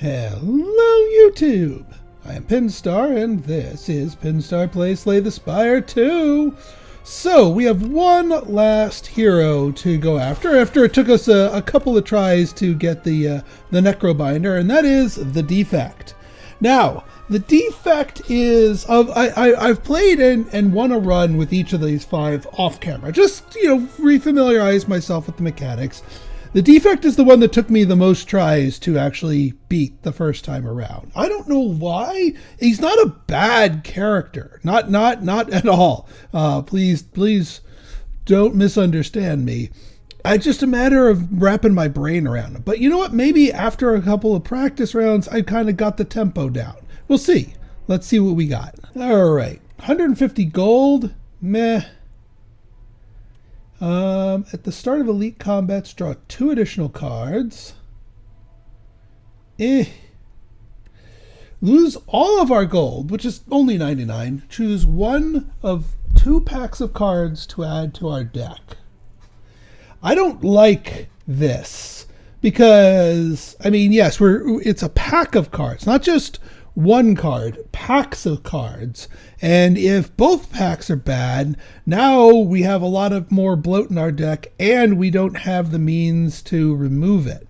Hello YouTube! I am Pinstar and this is Pinstar Plays Slay the Spire II. So we have one last hero to go after it took us a couple of tries to get the Necrobinder, and that is the Defect. Now, the Defect is I've played and won a run with each of these 5 off camera, just refamiliarize myself with the mechanics. The Defect is the one that took me the most tries to actually beat the first time around. I don't know why. He's not a bad character. Not at all. Please don't misunderstand me. It's just a matter of wrapping my brain around it. But you know what? Maybe after a couple of practice rounds, I kind of got the tempo down. We'll see. Let's see what we got. All right. 150 gold. Meh. At the start of elite combats, draw 2 additional cards. Lose all of our gold, which is only 99. Choose one of 2 packs of cards to add to our deck. I don't like this because, I mean, yes, it's a pack of cards, not just one card, packs of cards. And if both packs are bad, now we have a lot of more bloat in our deck and we don't have the means to remove it.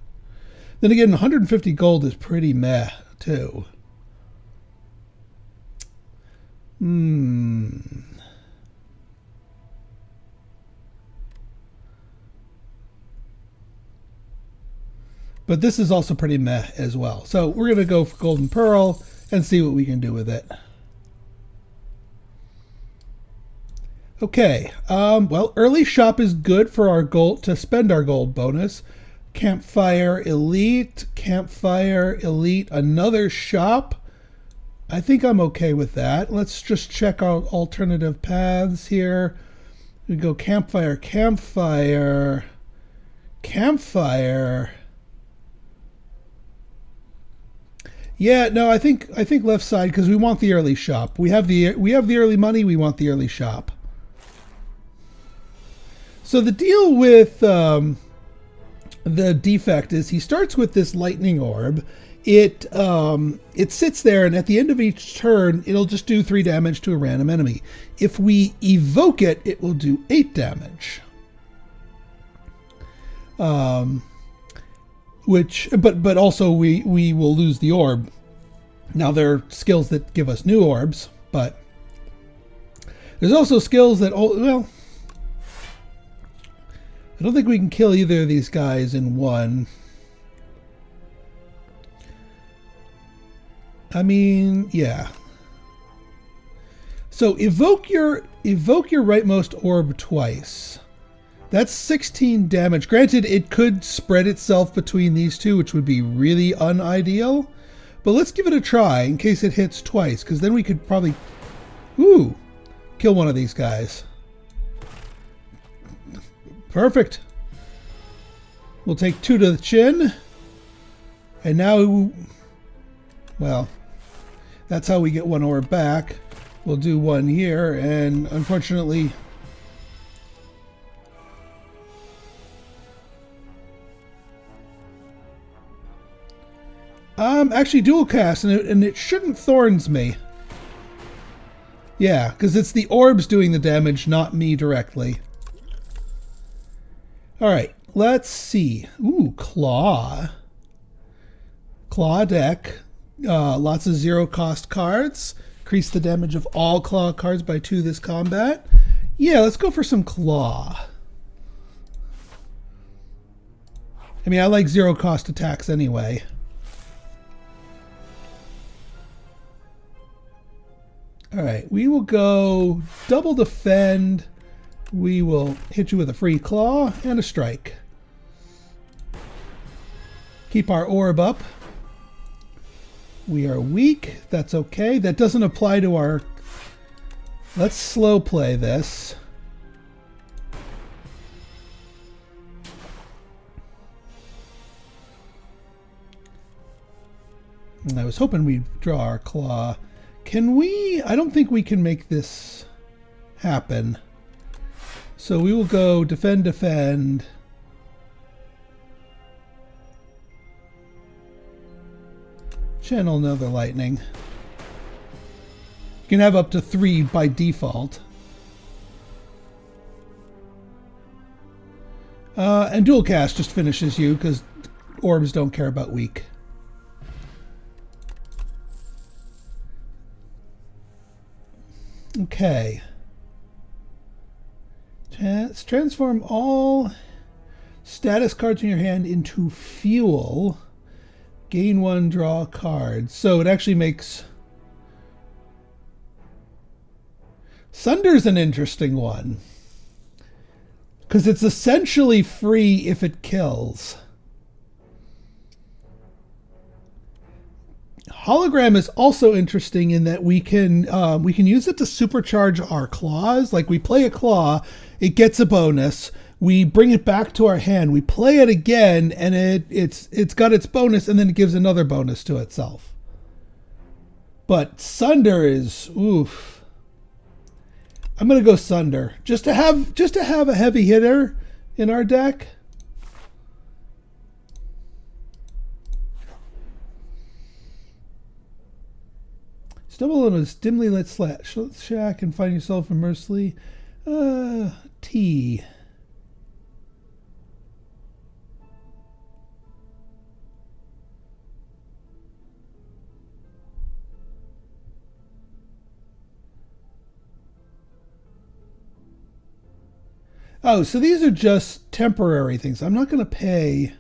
Then again, 150 gold is pretty meh too. But this is also pretty meh as well. So we're going to go for Golden Pearl and see what we can do with it. Okay, well, early shop is good for our gold, to spend our gold bonus. Campfire Elite, another shop. I think I'm okay with that. Let's just check out alternative paths here. We go Campfire. Yeah, no, I think left side because we want the early shop. We have the early money. We want the early shop. So the deal with the Defect is he starts with this lightning orb. It sits there, and at the end of each turn, it'll just do 3 damage to a random enemy. If we evoke it, it will do 8 damage. But also we will lose the orb. Now there are skills that give us new orbs, but there's also skills that, well, I don't think we can kill either of these guys in one. I mean, yeah. So evoke your rightmost orb twice. That's 16 damage. Granted, it could spread itself between these two, which would be really unideal. But let's give it a try in case it hits twice, because then we could probably, kill one of these guys. Perfect. We'll take 2 to the chin. And now, well, that's how we get 1 orb back. We'll do 1 here, and unfortunately, actually dual cast, and it shouldn't thorns me. Yeah, because it's the orbs doing the damage, not me directly. Alright, let's see. Ooh, Claw. Claw deck. Lots of 0-cost cards. Increase the damage of all Claw cards by 2 this combat. Yeah, let's go for some Claw. I mean, I like 0-cost attacks anyway. Alright, we will go double defend. We will hit you with a free claw and a strike. Keep our orb up. We are weak. That's okay. That doesn't apply to our... Let's slow play this. And I was hoping we'd draw our claw. Can we... I don't think we can make this happen. So we will go defend. Channel another lightning. You can have up to 3 by default. And dual cast just finishes you because orbs don't care about weak. Okay. Let's transform all status cards in your hand into fuel. Gain 1, draw a card. So it actually makes... Sunder's an interesting one. Because it's essentially free if it kills. Hologram is also interesting in that we can use it to supercharge our claws. Like we play a claw, it gets a bonus. We bring it back to our hand. We play it again, and it's got its bonus, and then it gives another bonus to itself. But Sunder is oof. I'm gonna go Sunder just to have a heavy hitter in our deck. Stumble on a dimly lit shack and find yourself immersely. T. Oh, so these are just temporary things. I'm not going to pay.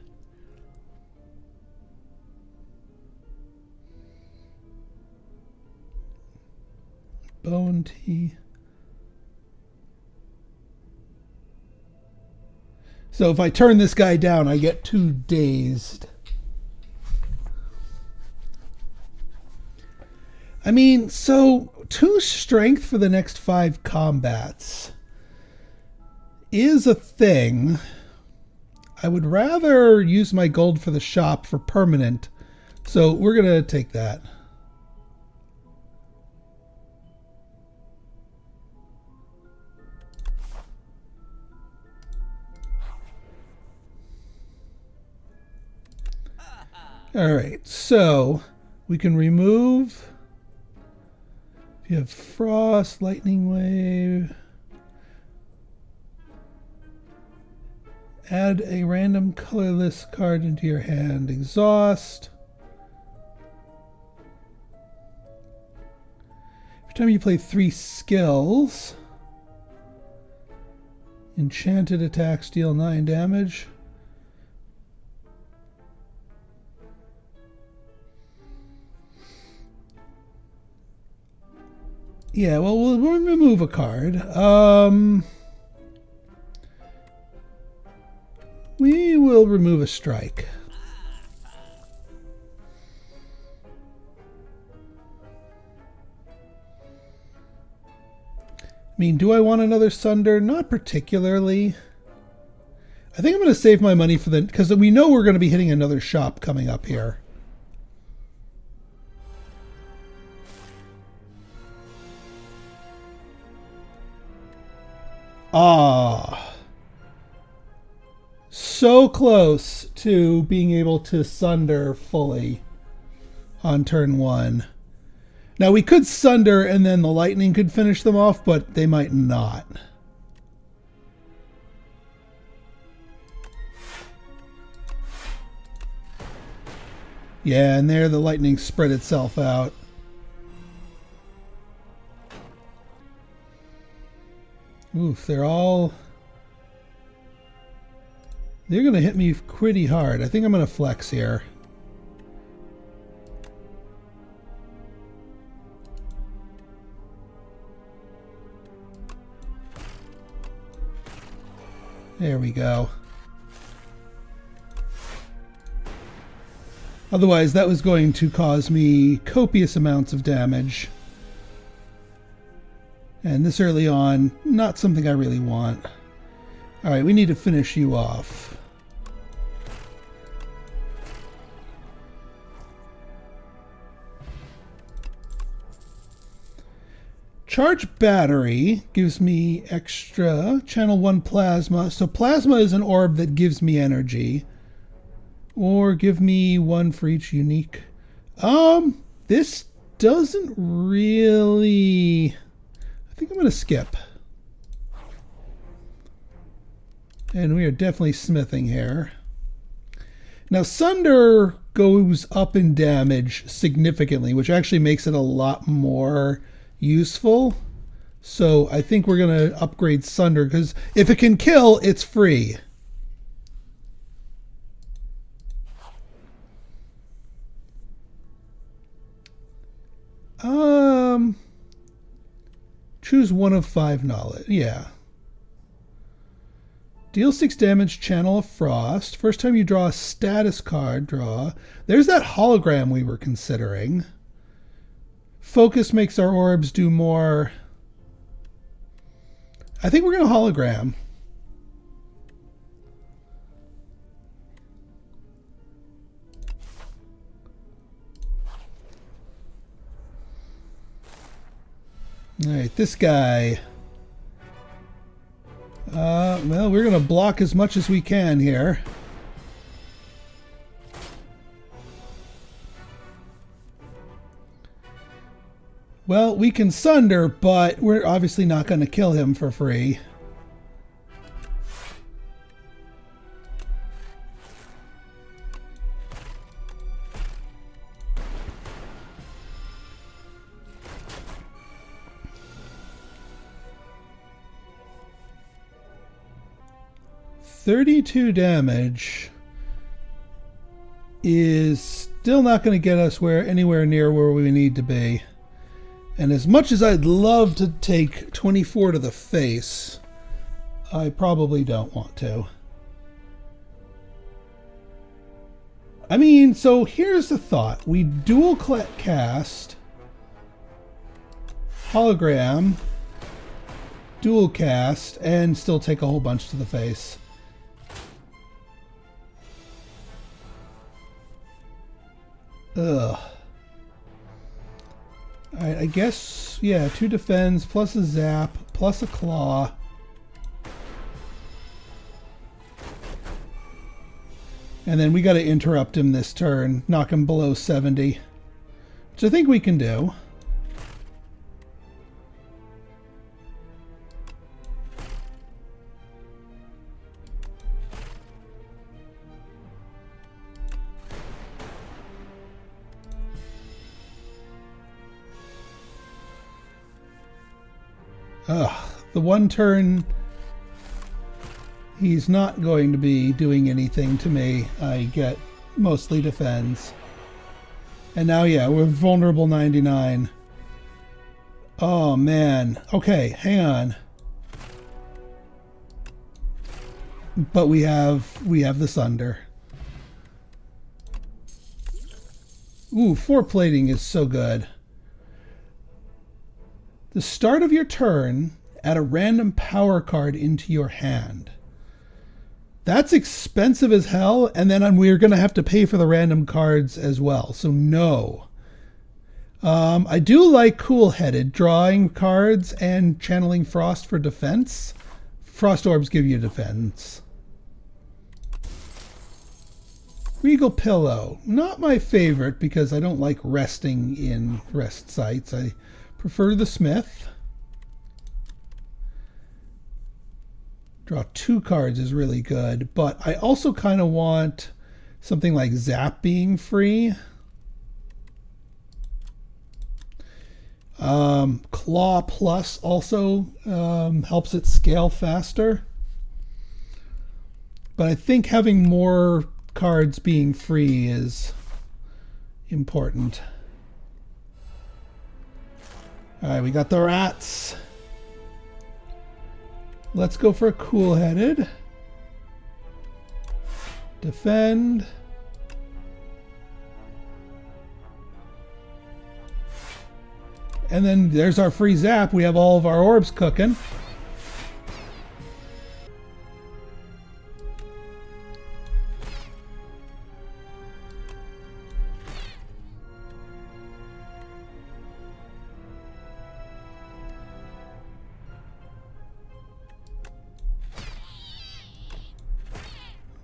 Bone tea. So if I turn this guy down, I get 2 dazed. I mean, so 2 strength for the next 5 combats is a thing. I would rather use my gold for the shop for permanent. So we're going to take that. All right, so we can remove. If you have frost, lightning wave. Add a random colorless card into your hand. Exhaust. Every time you play 3 skills, enchanted attacks deal 9 damage. Yeah, well, we'll remove a card. We will remove a strike. I mean, do I want another Sunder? Not particularly. I think I'm going to save my money for the... because we know we're going to be hitting another shop coming up here. Ah. So close to being able to Sunder fully on turn 1. Now we could Sunder and then the lightning could finish them off, but they might not. Yeah, and there the lightning spread itself out. Oof, they're going to hit me pretty hard. I think I'm going to flex here. There we go. Otherwise, that was going to cause me copious amounts of damage. And this early on, not something I really want. All right, we need to finish you off. Charge battery gives me extra channel 1 plasma. So plasma is an orb that gives me energy. Or give me 1 for each unique This doesn't really... I think I'm going to skip. And we are definitely smithing here. Now, Sunder goes up in damage significantly, which actually makes it a lot more useful. So I think we're going to upgrade Sunder, because if it can kill, it's free. Choose one of 5 knowledge. Yeah. Deal 6 damage, Channel of Frost. First time you draw a status card, draw. There's that hologram we were considering. Focus makes our orbs do more. I think we're going to hologram. All right, this guy. Well, we're going to block as much as we can here. Well, we can Sunder, but we're obviously not going to kill him for free. $32 damage is still not going to get us anywhere near where we need to be. And as much as I'd love to take 24 to the face, I probably don't want to. I mean, so here's the thought. We dual cast, hologram, dual cast, and still take a whole bunch to the face. Ugh. Alright, I guess, yeah, 2 defends, plus a zap, plus a claw. And then we got to interrupt him this turn, knock him below 70. Which I think we can do. The one turn he's not going to be doing anything to me, I get mostly defends. And now, yeah, we're vulnerable 99. Oh, man. Okay, hang on. But we have the Sunder. Ooh, 4 plating is so good. The start of your turn, add a random power card into your hand. That's expensive as hell, and then we're going to have to pay for the random cards as well, so no. I do like cool-headed, drawing cards and channeling Frost for defense. Frost orbs give you defense. Regal Pillow, not my favorite because I don't like resting in rest sites. I prefer the Smith. Draw 2 cards is really good, but I also kind of want something like Zap being free. Claw Plus also helps it scale faster. But I think having more cards being free is important. Alright, we got the rats. Let's go for a cool-headed. Defend. And then there's our free zap. We have all of our orbs cooking.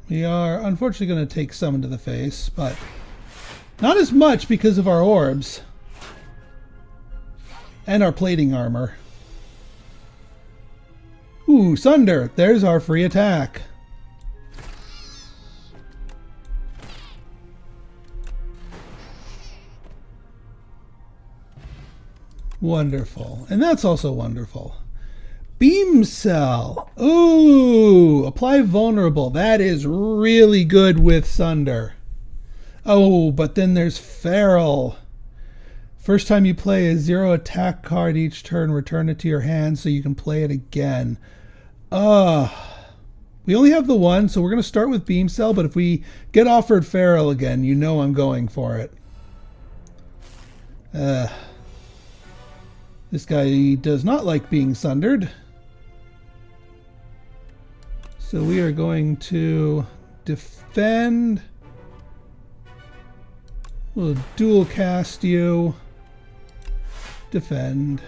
We are unfortunately going to take some into the face, but Not as much because of our orbs. And our plating armor. Ooh, Sunder! There's our free attack. Wonderful. And that's also wonderful. Beam Cell. Ooh, apply vulnerable. That is really good with Sunder. Oh, but then there's Feral. First time you play a 0 attack card each turn, return it to your hand so you can play it again. We only have the one, so we're going to start with Beam Cell, but if we get offered Feral again, you know I'm going for it. This guy does not like being sundered. So we are going to defend. We'll dual cast you. Defend.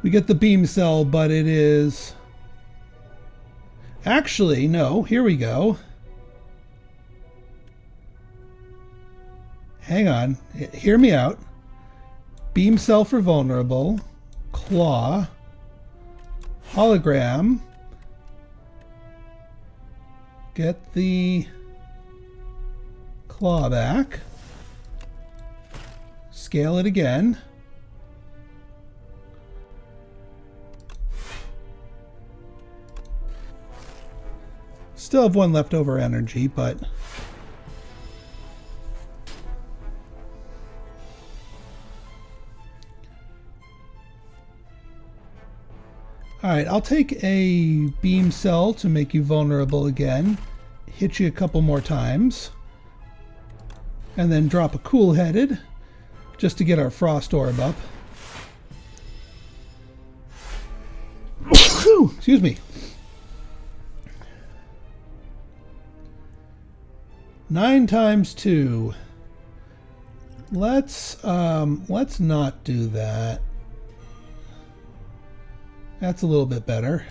We get the beam cell, but it is... Actually, no. Here we go. Hang on. Hear me out. Beam cell for vulnerable. Claw. Hologram. Get the claw back. Scale it again. Still have one leftover energy, but... Alright, I'll take a beam cell to make you vulnerable again. Hit you a couple more times. And then drop a cool-headed, just to get our frost orb up. Excuse me. 9 times 2. Let's not do that. That's a little bit better.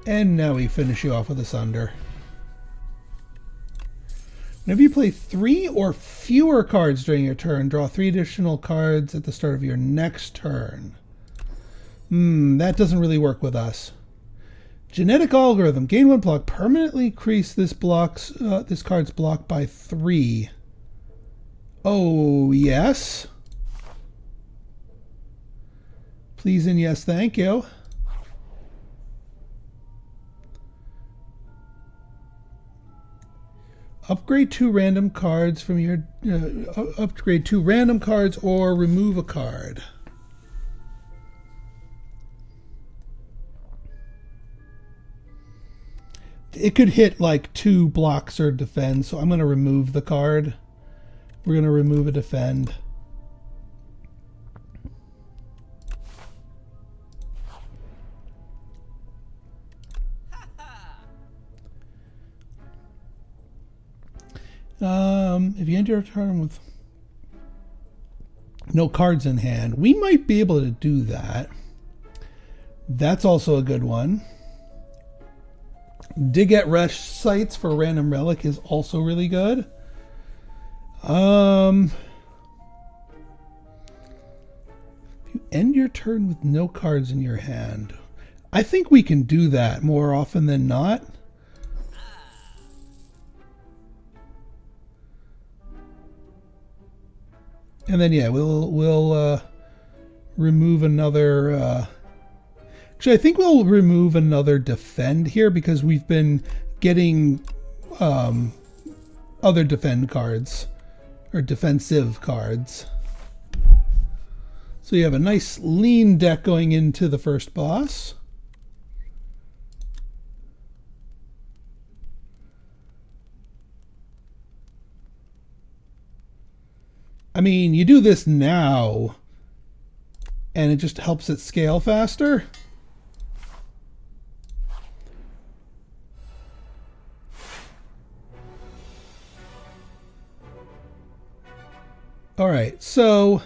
And now we finish you off with a Sunder. Whenever you play 3 or fewer cards during your turn, draw 3 additional cards at the start of your next turn. That doesn't really work with us. Genetic algorithm. Gain 1 block. Permanently increase this card's block by 3. Oh, yes. Please and yes, thank you. Upgrade 2 random cards from your... upgrade 2 random cards or remove a card. It could hit like 2 blocks or defend, so I'm going to remove the card. We're going to remove a defend. If you end your turn with no cards in hand, we might be able to do that. That's also a good one. Dig at Rush sites for random relic is also really good. If you end your turn with no cards in your hand, I think we can do that more often than not. And then yeah, we'll remove another. Actually, I think we'll remove another defend here because we've been getting other defend cards or defensive cards. So you have a nice lean deck going into the first boss. I mean, you do this now, and it just helps it scale faster. All right, so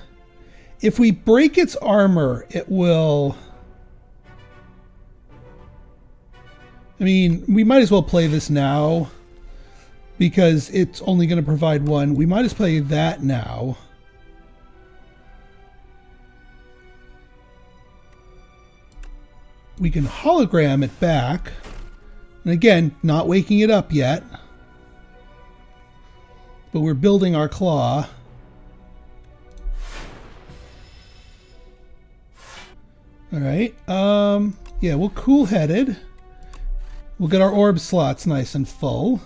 if we break its armor, it will... I mean, we might as well play this now because it's only going to provide one. We might as well play that now. We can hologram it back. And again, not waking it up yet. But we're building our claw. Alright, yeah, we'll cool-headed. We'll get our orb slots nice and full.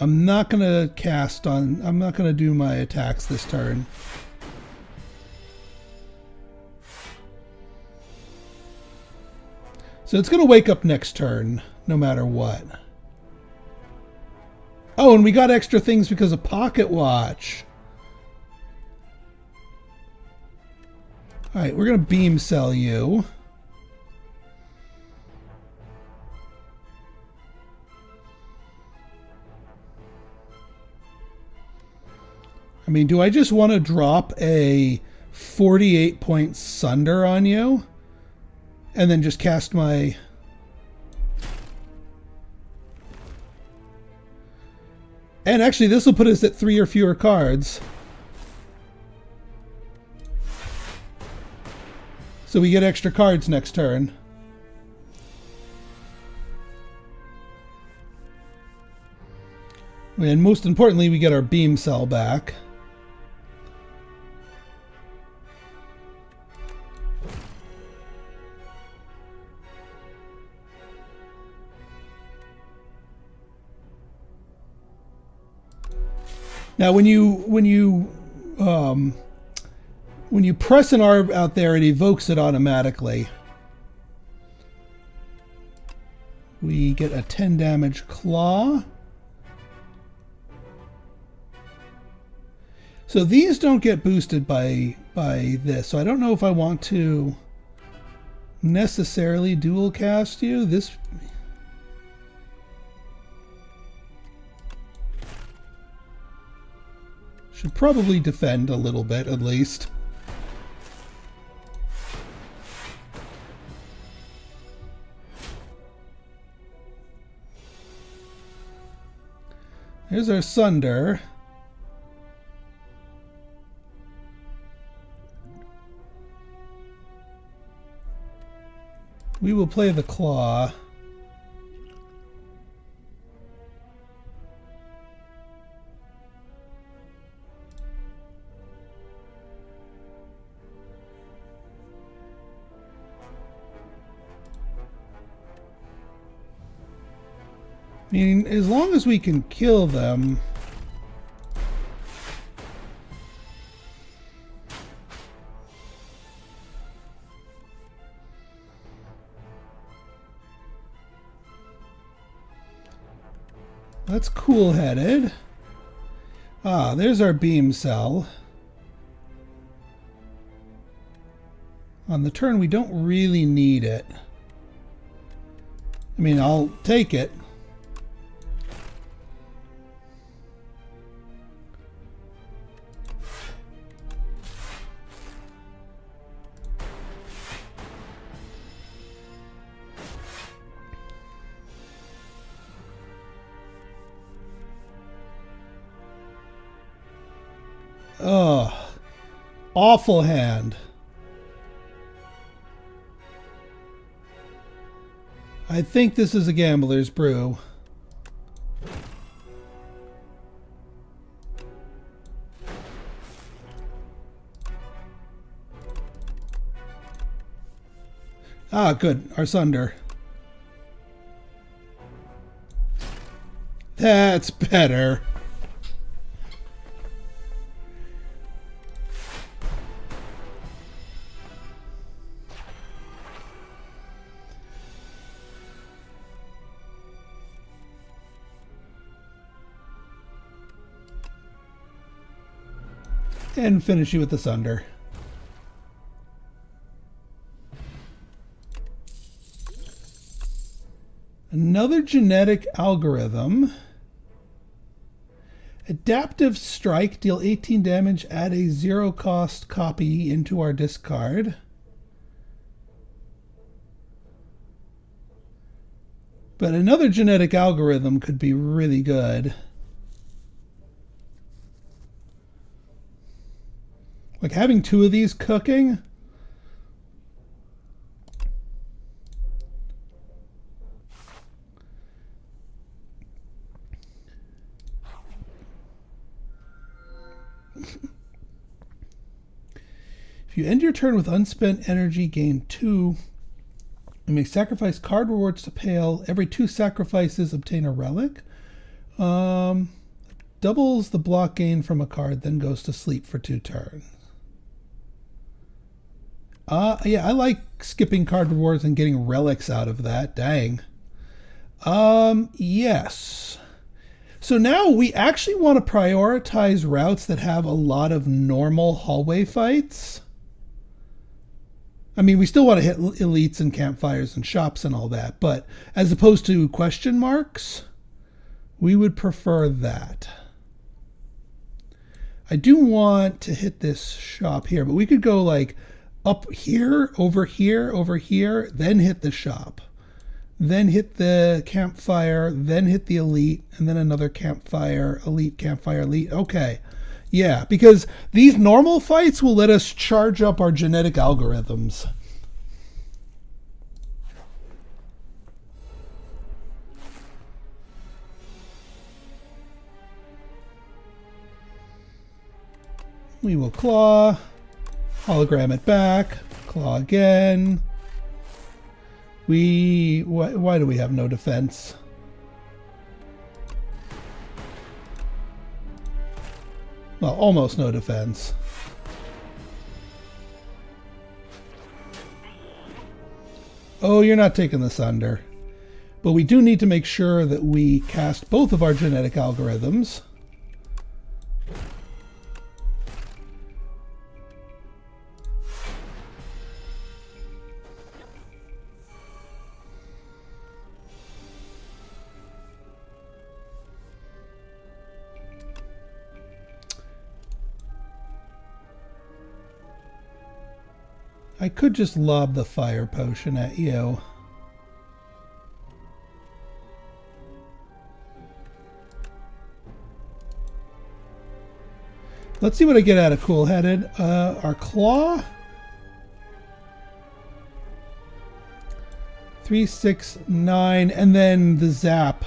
I'm not going to I'm not going to do my attacks this turn. So it's going to wake up next turn, no matter what. Oh, and we got extra things because of Pocket Watch. Alright, we're going to beam cell you. I mean, do I just want to drop a 48-point Sunder on you? And then just cast my... And actually, this will put us at 3 or fewer cards. So we get extra cards next turn. And most importantly, we get our beam cell back. Now, when you press an orb out there, it evokes it automatically. We get a 10 damage claw. So these don't get boosted by this. So I don't know if I want to necessarily dual cast you. This... should probably defend a little bit, at least. Here's our Sunder. We will play the Claw. I mean, as long as we can kill them... That's cool-headed. Ah, there's our beam cell. On the turn, we don't really need it. I mean, I'll take it. Ugh. Awful hand. I think this is a gambler's brew. Ah, good. Our Sunder. That's better. And finish you with the Sunder. Another genetic algorithm. Adaptive Strike. Deal 18 damage. Add a 0-cost copy into our discard. But another genetic algorithm could be really good. Like having 2 of these cooking. If you end your turn with unspent energy, gain 2. You may sacrifice card rewards to Pale. Every 2 sacrifices, obtain a relic. Doubles the block gain from a card, then goes to sleep for 2 turns. Yeah, I like skipping card rewards and getting relics out of that. Dang. Yes. So now we actually want to prioritize routes that have a lot of normal hallway fights. I mean, we still want to hit elites and campfires and shops and all that, but as opposed to question marks, we would prefer that. I do want to hit this shop here, but we could go like up here, over here, over here, then hit the shop. Then hit the campfire, then hit the elite, and then another campfire, elite, Okay. Yeah, because these normal fights will let us charge up our genetic algorithms. We will claw, hologram it back, claw again. Why do we have no defense? Well, almost no defense. Oh, you're not taking this under. But we do need to make sure that we cast both of our genetic algorithms. I could just lob the fire potion at you. Let's see what I get out of cool-headed. Our claw. 3, 6, 9, and then the zap.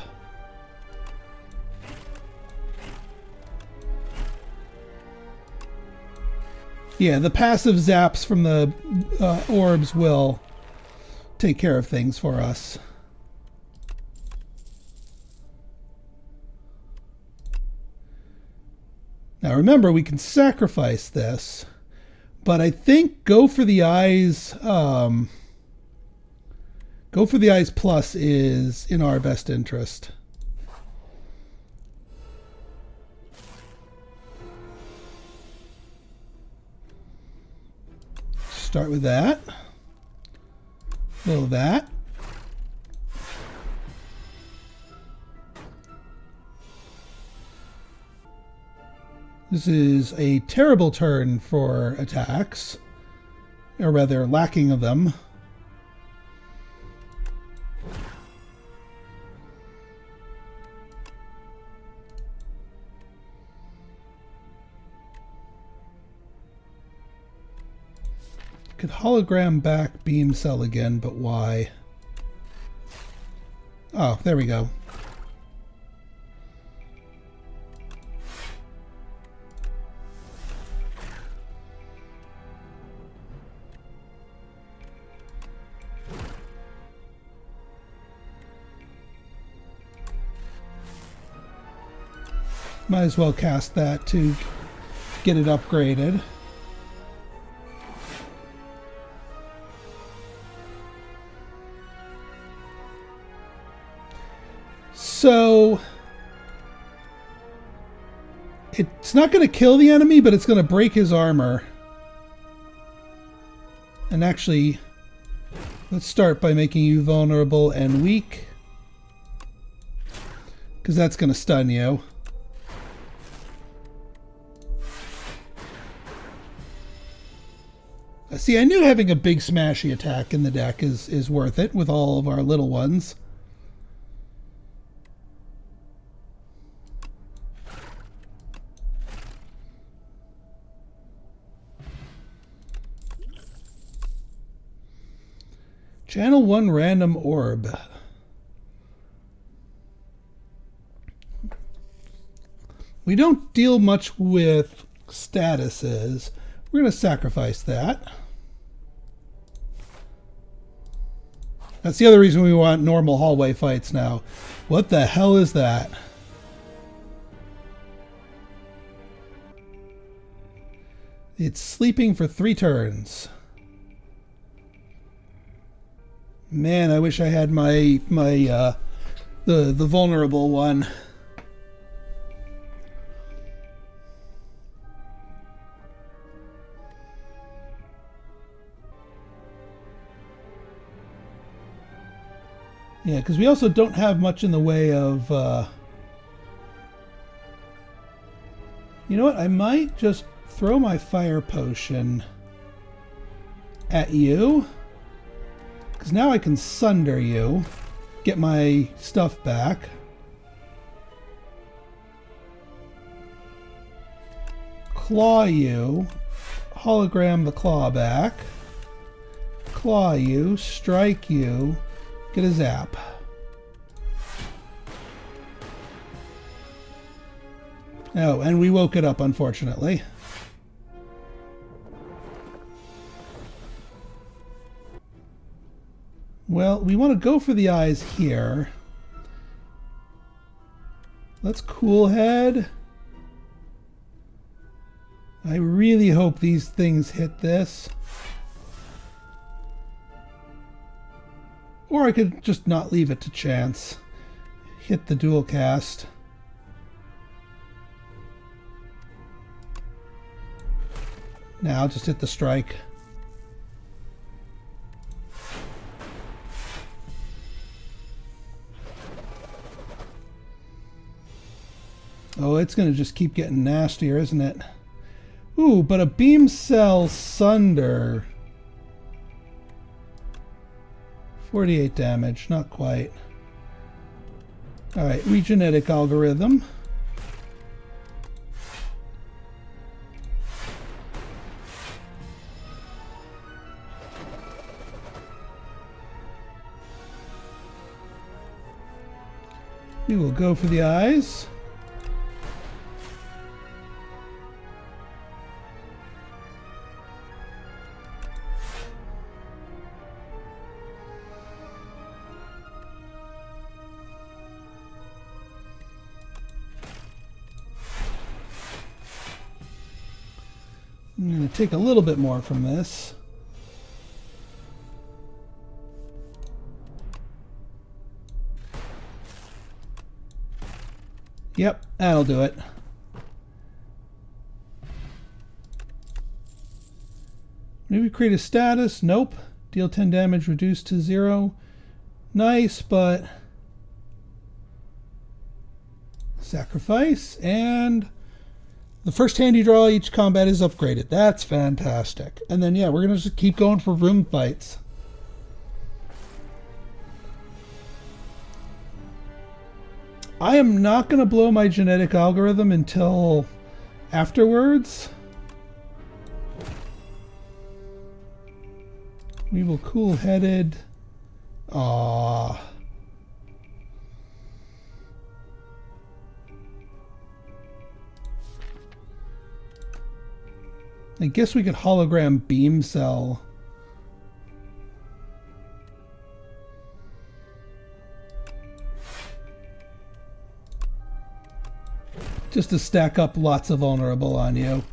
Yeah, the passive zaps from the orbs will take care of things for us. Now remember, we can sacrifice this, but I think go for the eyes plus is in our best interest. Start with that. A little of that. This is a terrible turn for attacks, or rather lacking of them. Could hologram back beam cell again, but why? Oh, there we go. Might as well cast that to get it upgraded. So It's not going to kill the enemy, but it's going to break his armor. And actually, let's start by making you vulnerable and weak. Because that's going to stun you. See, I knew having a big smashy attack in the deck is worth it with all of our little ones. Channel 1 random orb. We don't deal much with statuses. We're going to sacrifice that. That's the other reason we want normal hallway fights now. What the hell is that? It's sleeping for 3 turns. Man, I wish I had the vulnerable one. Yeah, because we also don't have much in the way of... You know what? I might just throw my fire potion at you. Because now I can sunder you. Get my stuff back. Claw you. Hologram the claw back. Claw you. Strike you. Get a zap. Oh, and we woke it up, unfortunately. Well, we want to go for the eyes here. Let's cool head. I really hope these things hit this. Or I could just not leave it to chance. Hit the dual cast. Now just hit the strike. Oh, it's going to just keep getting nastier, isn't it? Ooh, but a beam cell sunder. 48 damage, not quite. Alright, regenetic algorithm. We will go for the eyes. I'm going to take a little bit more from this. Yep, that'll do it. Maybe create a status. Nope. Deal 10 damage, reduced to 0. Nice, but... Sacrifice, and... The first hand you draw each combat is upgraded. That's fantastic. And then, yeah, we're going to just keep going for room fights. I am not going to blow my genetic algorithm until afterwards. We will cool-headed. Aww. I guess we could hologram beam cell. Just to stack up lots of vulnerable on you.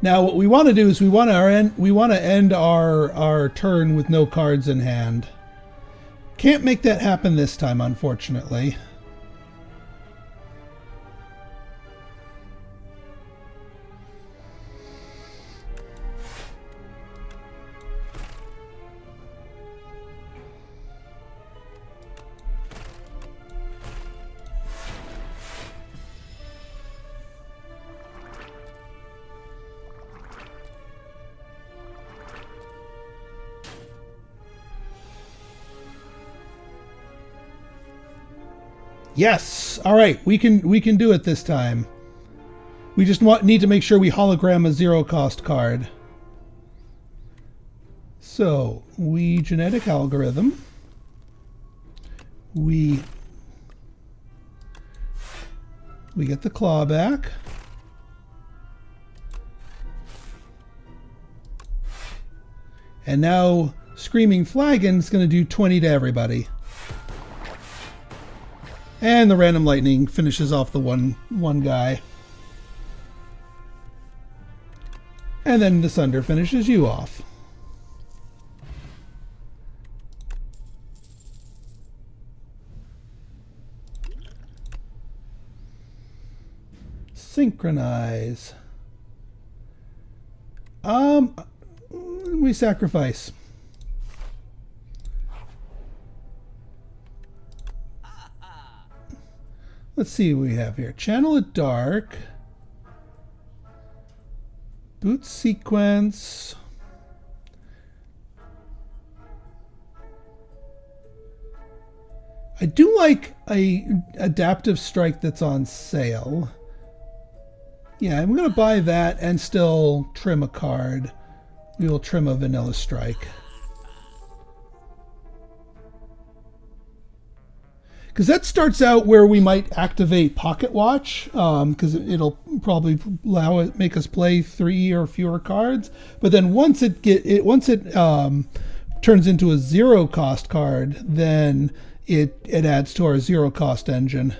Now, what we want to do is we want to end our turn with no cards in hand. Can't make that happen this time, unfortunately. Yes. All right. We can do it this time. We just need to make sure we hologram a 0-cost card. So we genetic algorithm. We get the claw back. And now Screaming Flagon's going to do 20 to everybody. And the random lightning finishes off the one guy. And then the Sunder finishes you off. Synchronize. We sacrifice. Let's see what we have here. Channel of Dark. Boot sequence. I do like a adaptive strike that's on sale. Yeah, I'm going to buy that and still trim a card. We will trim a vanilla strike. Because that starts out where we might activate Pocket Watch, because it'll probably make us play 3 or fewer cards. But then once it turns into a 0-cost card, then it adds to our 0-cost engine.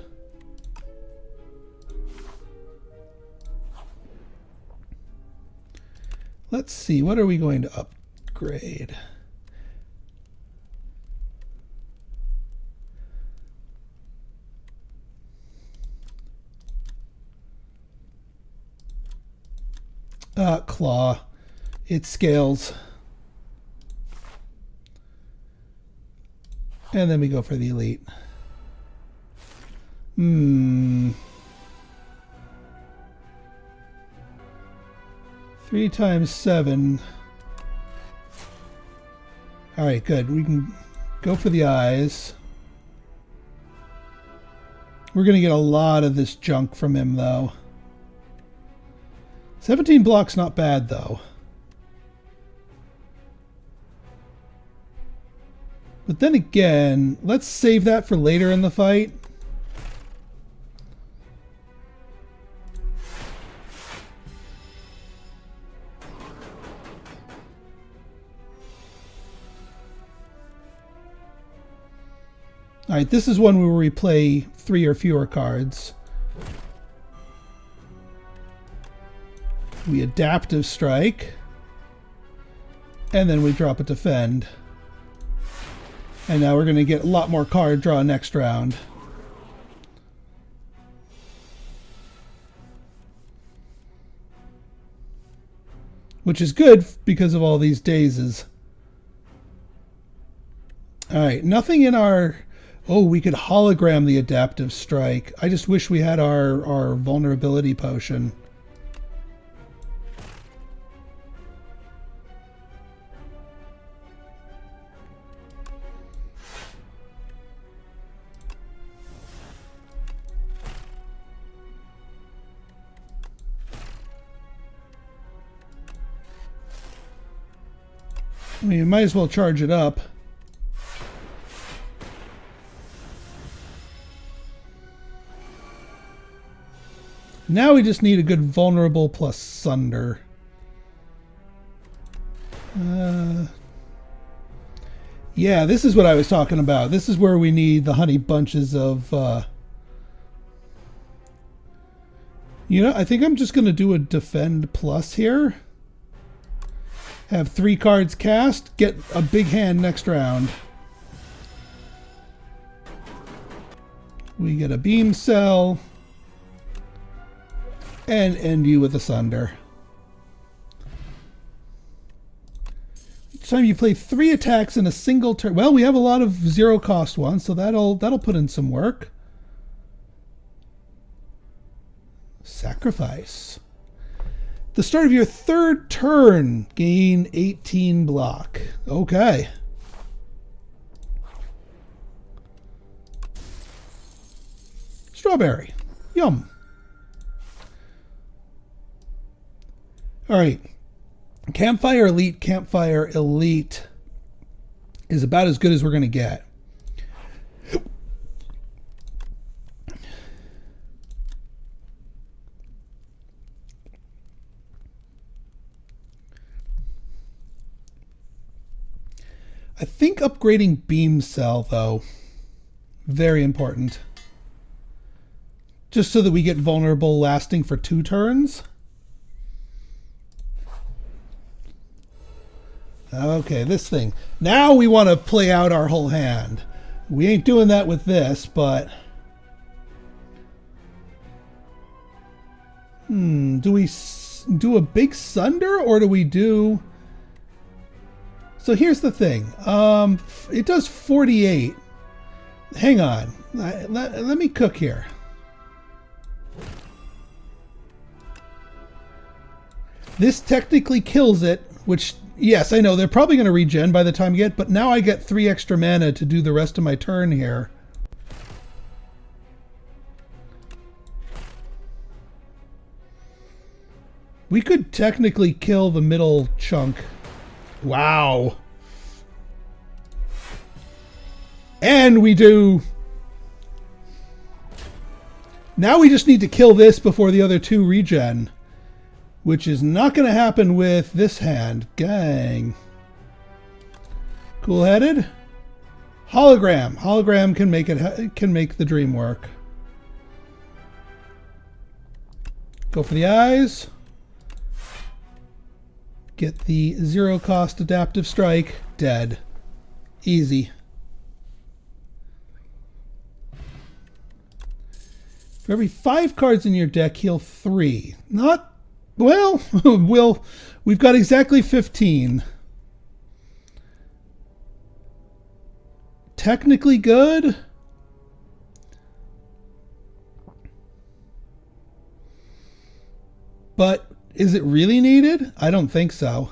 Let's see, what are we going to upgrade? Claw. It scales. And then we go for the elite. 3 times 7. All right, good. We can go for the eyes. We're going to get a lot of this junk from him, though. 17 blocks, not bad, though. But then again, let's save that for later in the fight. All right, this is one where we play 3 or fewer cards. We adaptive strike. And then we drop a defend. And now we're going to get a lot more card draw next round. Which is good because of all these dazes. Alright, nothing in our... Oh, we could hologram the adaptive strike. I just wish we had our vulnerability potion. I mean, you might as well charge it up. Now we just need a good vulnerable plus Sunder. Yeah, this is what I was talking about. This is where we need the honey bunches of... You know, I think I'm just going to do a defend plus here. Have 3 cards cast, get a big hand next round. We get a beam cell. And end you with a sunder. Each time you play 3 attacks in a single turn. Well, we have a lot of 0 cost ones, so that'll put in some work. Sacrifice. The start of your 3rd turn, gain 18 block. Okay. Strawberry. Yum. All right. Campfire Elite is about as good as we're going to get. I think upgrading Beam Cell, though, very important. Just so that we get vulnerable lasting for 2 turns. Okay, this thing. Now we want to play out our whole hand. We ain't doing that with this, but... do we do a big sunder, or do we do... So here's the thing. It does 48. Hang on. Let me cook here. This technically kills it, which... Yes, I know, they're probably going to regen by the time you get, but now I get 3 extra mana to do the rest of my turn here. We could technically kill the middle chunk. Wow. And we do... Now we just need to kill this before the other 2 regen. Which is not going to happen with this hand. Gang. Cool-headed. Hologram. Hologram can make the dream work. Go for the eyes. Get the 0 cost adaptive strike. Dead. Easy. For every 5 cards in your deck, heal 3. Not... Well, we've got exactly 15. Technically good. But is it really needed? I don't think so.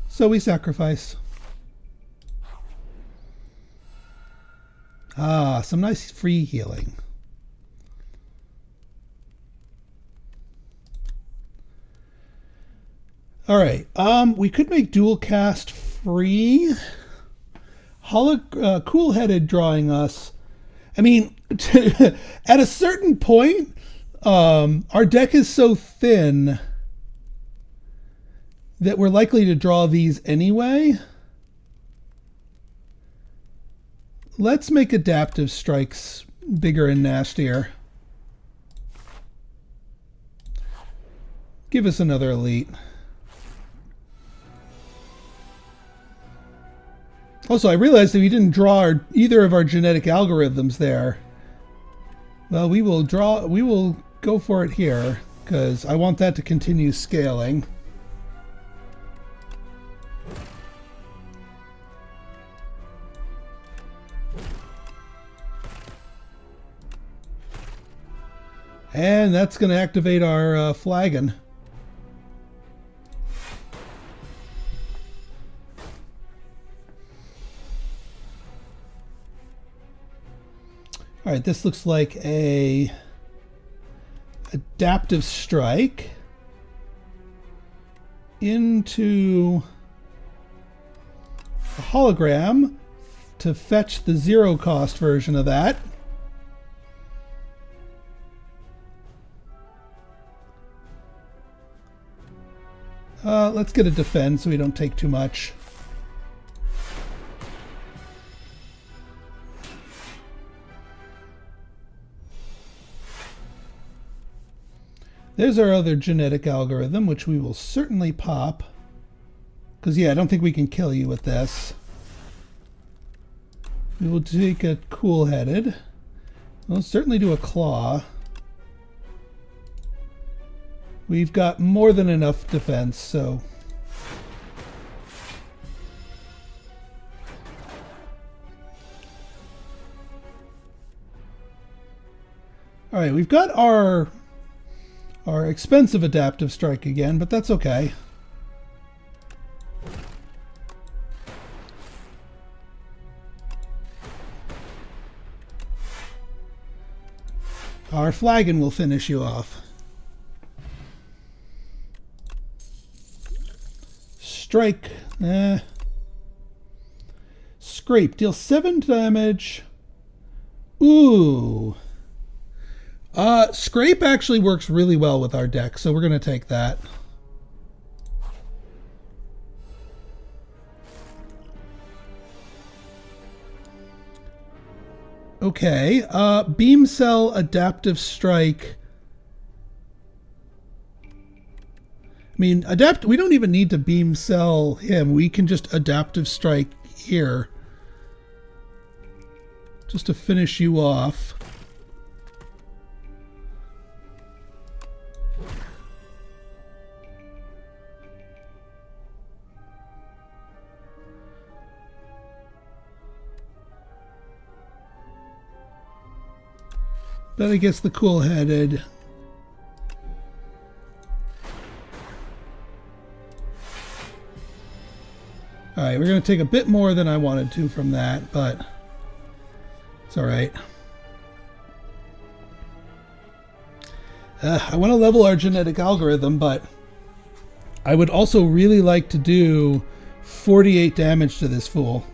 So we sacrifice. Ah, some nice free healing. All right, we could make dual cast free. Cool-headed drawing us. I mean, at a certain point, our deck is so thin that we're likely to draw these anyway. Let's make adaptive strikes bigger and nastier. Give us another elite. Also, I realized that we didn't draw either of our genetic algorithms there. Well, we will go for it here, because I want that to continue scaling. And that's going to activate our flagon. All right, this looks like a adaptive strike into a hologram to fetch the 0 cost version of that. Let's get a defend so we don't take too much. There's our other genetic algorithm, which we will certainly pop. Because, yeah, I don't think we can kill you with this. We will take a cool-headed. We'll certainly do a claw. We've got more than enough defense, so... Alright, we've got our expensive adaptive strike again, but that's okay. Our flagon will finish you off. Strike. Scrape. Deal 7 damage. Ooh. Scrape actually works really well with our deck, so we're going to take that. Okay, Beam Cell, Adaptive Strike. I mean, we don't even need to Beam Cell him. We can just Adaptive Strike here. Just to finish you off. But I guess the cool-headed. Alright, we're going to take a bit more than I wanted to from that, but it's alright. I want to level our genetic algorithm, but I would also really like to do 48 damage to this fool.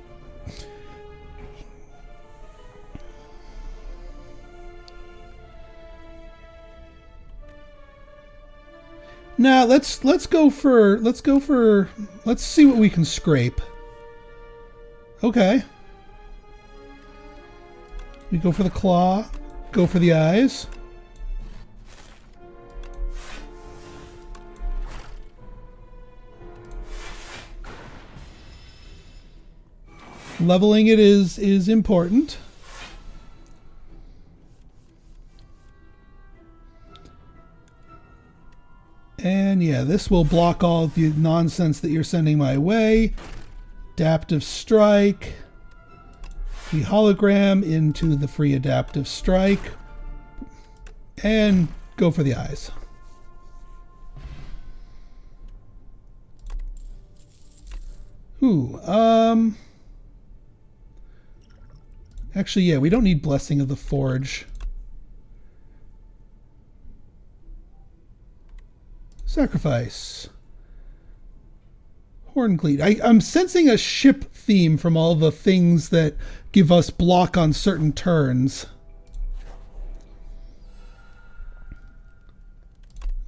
Now let's see what we can scrape. Okay. We go for the claw, go for the eyes. Leveling it is important. And yeah, this will block all of the nonsense that you're sending my way. Adaptive Strike. We hologram into the free Adaptive Strike. And go for the eyes. Ooh, actually, yeah, we don't need Blessing of the Forge. Sacrifice. Horngleed. I'm sensing a ship theme from all the things that give us block on certain turns.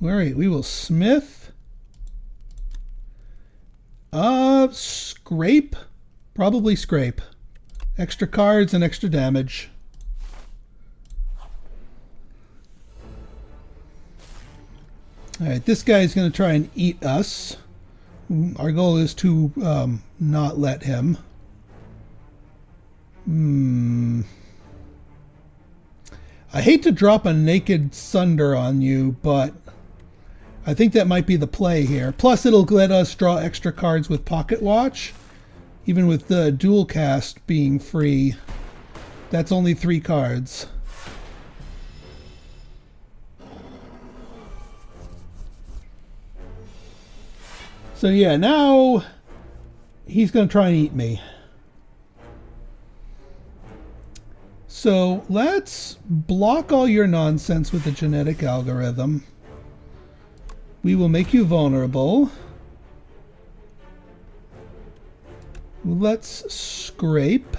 Alright, we will smith. Scrape. Probably scrape. Extra cards and extra damage. Alright, this guy is going to try and eat us. Our goal is to not let him. I hate to drop a Naked Sunder on you, but I think that might be the play here. Plus, it'll let us draw extra cards with Pocket Watch. Even with the dual cast being free, that's only 3 cards. So yeah, now he's going to try and eat me. So let's block all your nonsense with the genetic algorithm. We will make you vulnerable. Let's scrape.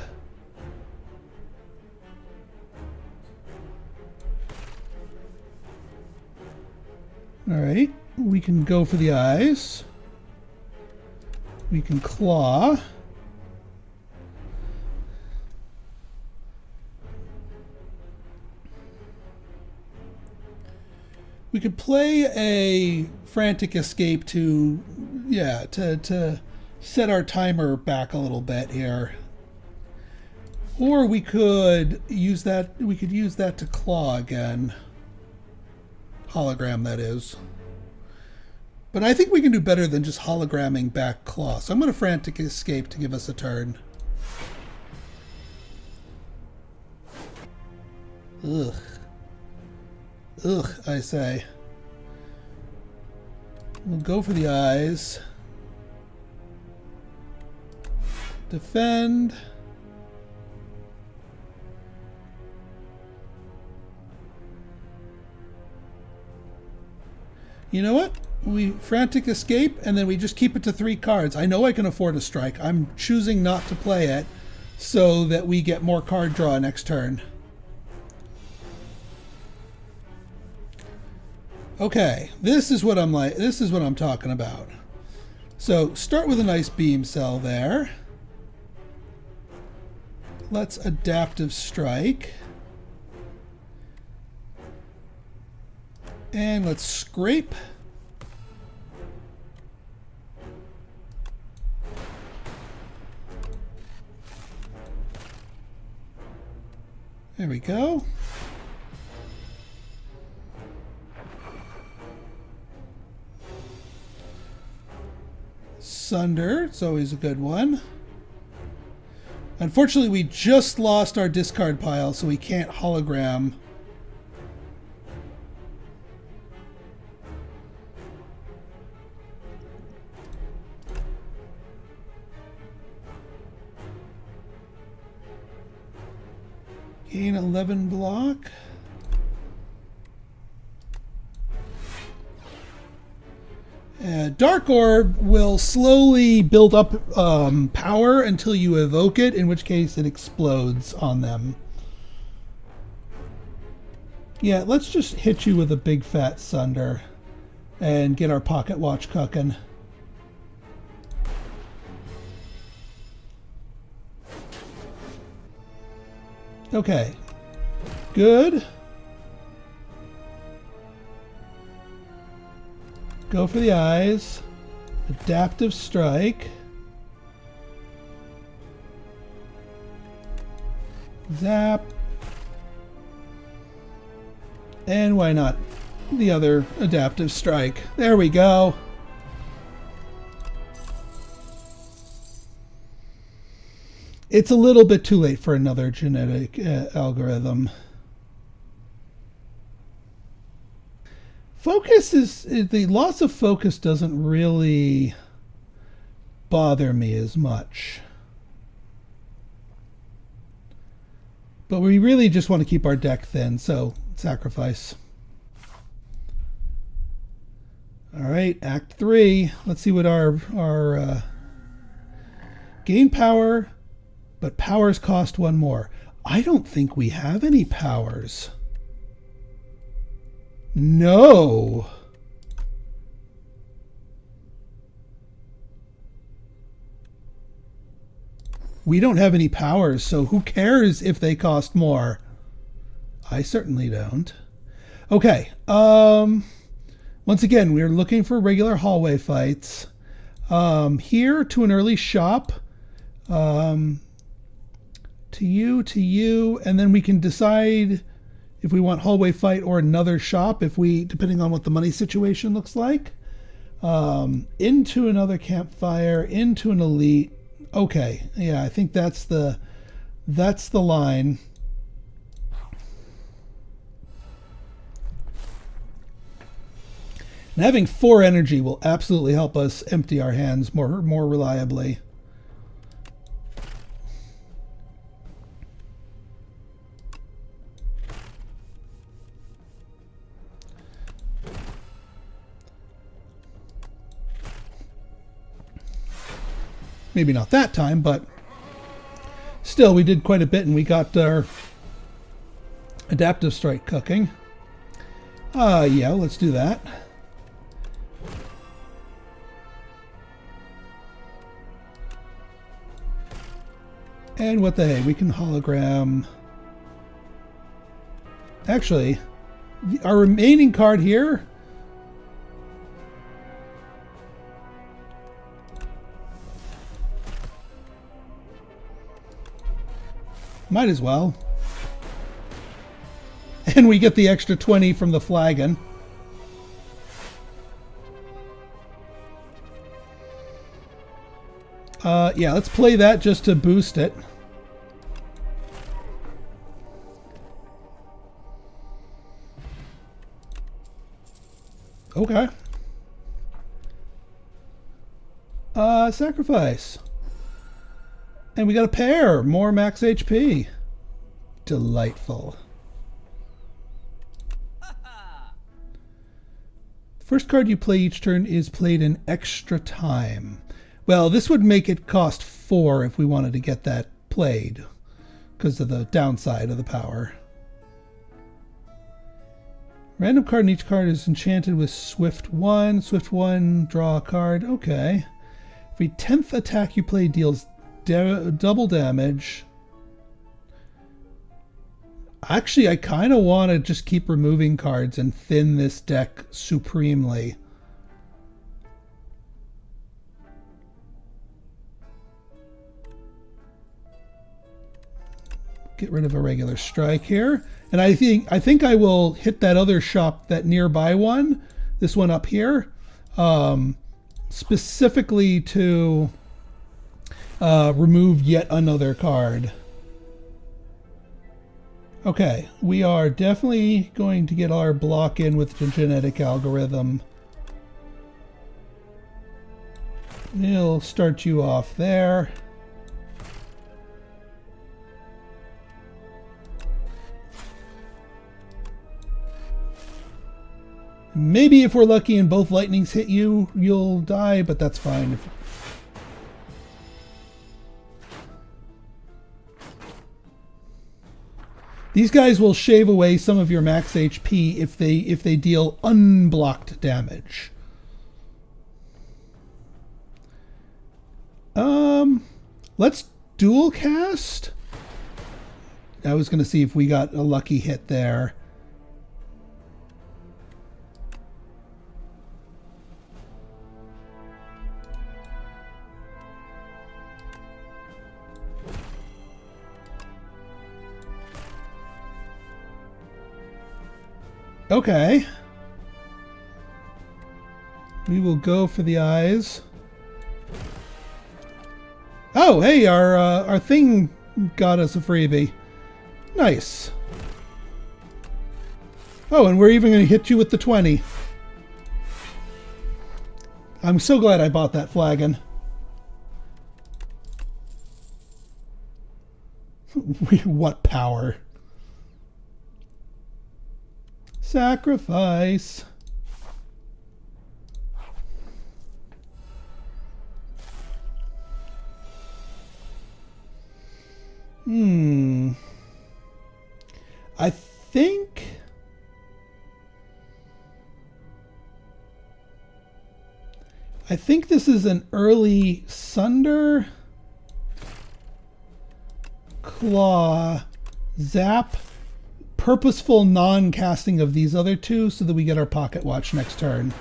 All right, we can go for the eyes. We can claw. We could play a frantic escape to, yeah, to set our timer back a little bit here. Or we could use that, to claw again. Hologram, that is. But I think we can do better than just hologramming back claw. So I'm going to frantic escape to give us a turn. Ugh. Ugh, I say. We'll go for the eyes. Defend. You know what? We frantic escape, and then we just keep it to 3 cards. I know I can afford a strike. I'm choosing not to play it so that we get more card draw next turn. Okay, this is what I'm talking about. So start with a nice beam cell there. Let's adaptive strike. And let's scrape. There we go. Sunder, it's always a good one. Unfortunately, we just lost our discard pile, so we can't hologram. Gain 11 block. Dark Orb will slowly build up power until you evoke it, in which case it explodes on them. Yeah, let's just hit you with a big fat Sunder and get our pocket watch cooking. Okay, good. Go for the eyes. Adaptive strike. Zap. And why not the other adaptive strike? There we go. It's a little bit too late for another genetic algorithm. Focus is, the loss of focus doesn't really bother me as much. But we really just want to keep our deck thin, so sacrifice. All right, Act 3. Let's see what our gain power, but powers cost 1 more. I don't think we have any powers. No. We don't have any powers, so who cares if they cost more? I certainly don't. Okay. Once again, we're looking for regular hallway fights. Here to an early shop. To you, and then we can decide if we want hallway fight or another shop, depending on what the money situation looks like. Into another campfire, into an elite. Okay, yeah, I think that's the line. And having 4 energy will absolutely help us empty our hands more reliably. Maybe not that time, but still, we did quite a bit, and we got our adaptive strike cooking. Yeah, let's do that. And what the hey, we can hologram. Actually, our remaining card here. Might as well. And we get the extra 20 from the flagon. Yeah, let's play that just to boost it. Okay. Sacrifice. And we got a pair. More max HP. Delightful. The first card you play each turn is played in extra time. Well, this would make it cost 4 if we wanted to get that played, because of the downside of the power. Random card in each card is enchanted with Swift 1. Swift 1, draw a card. Okay. Every 10th attack you play deals double damage. Actually, I kind of want to just keep removing cards and thin this deck supremely. Get rid of a regular strike here. And I think I will hit that other shop, that nearby one, this one up here, specifically to remove yet another card. Okay, we are definitely going to get our block in with the genetic algorithm. We'll start you off there. Maybe if we're lucky and both lightnings hit you, you'll die, but that's fine. These guys will shave away some of your max HP if they deal unblocked damage. Let's dual cast. I was going to see if we got a lucky hit there. Okay. We will go for the eyes. Oh, hey, our thing got us a freebie. Nice. Oh, and we're even going to hit you with the 20. I'm so glad I bought that flagon. What power. Sacrifice. I think this is an early Sunder, Claw, Zap, purposeful non-casting of these other two so that we get our pocket watch next turn.